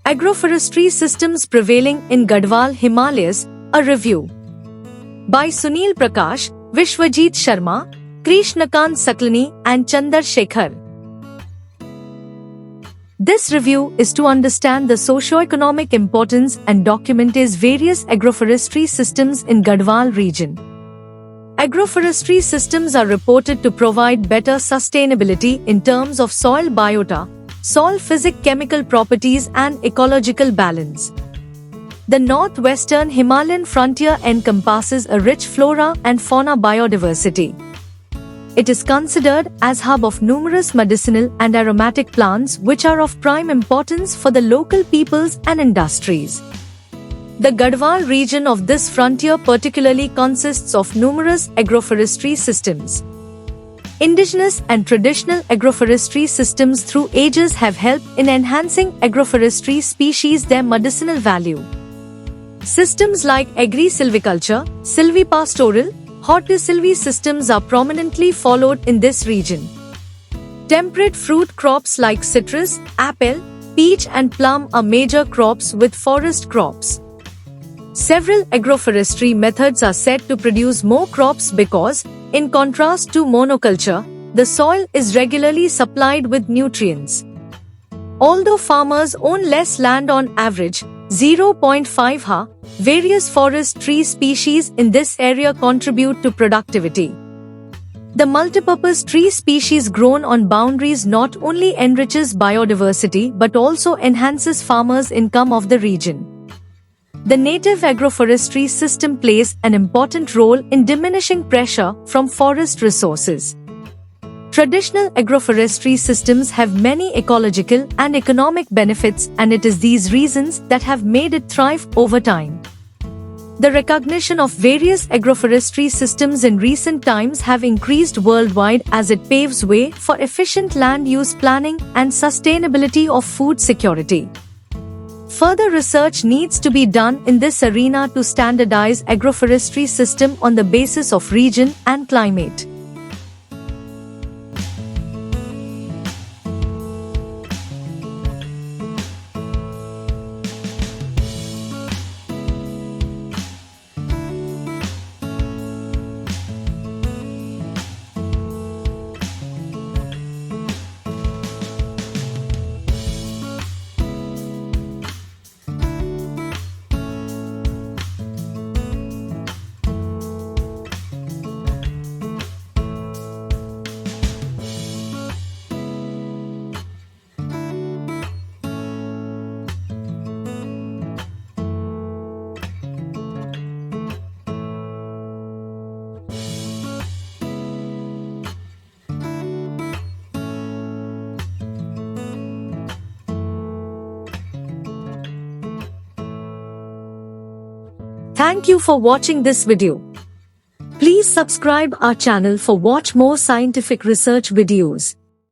Agroforestry Systems Prevailing in Gadwal Himalayas, a review. By Sunil Prakash, Vishwajit Sharma, Krishnakant Saklani and Chandar Shekhar. This review is to understand the socio-economic importance and document various agroforestry systems in Gadwal region. Agroforestry systems are reported to provide better sustainability in terms of soil biota, soil physic-chemical properties and ecological balance. The northwestern Himalayan frontier encompasses a rich flora and fauna biodiversity. It is considered as hub of numerous medicinal and aromatic plants which are of prime importance for the local peoples and industries. The Gadwal region of this frontier particularly consists of numerous agroforestry systems. Indigenous and traditional agroforestry systems through ages have helped in enhancing agroforestry species their medicinal value. Systems like agri-silviculture, silvipastoral, hortisilvi systems are prominently followed in this region. Temperate fruit crops like citrus, apple, peach and plum are major crops with forest crops. Several agroforestry methods are said to produce more crops because, in contrast to monoculture, the soil is regularly supplied with nutrients. Although farmers own less land on average, 0.5 ha, various forest tree species in this area contribute to productivity. The multipurpose tree species grown on boundaries not only enriches biodiversity but also enhances farmers' income of the region. The native agroforestry system plays an important role in diminishing pressure from forest resources. Traditional agroforestry systems have many ecological and economic benefits, and it is these reasons that have made it thrive over time. The recognition of various agroforestry systems in recent times have increased worldwide as it paves way for efficient land use planning and sustainability of food security. Further research needs to be done in this arena to standardize agroforestry system on the basis of region and climate. Thank you for watching this video. Please subscribe our channel for watch more scientific research videos.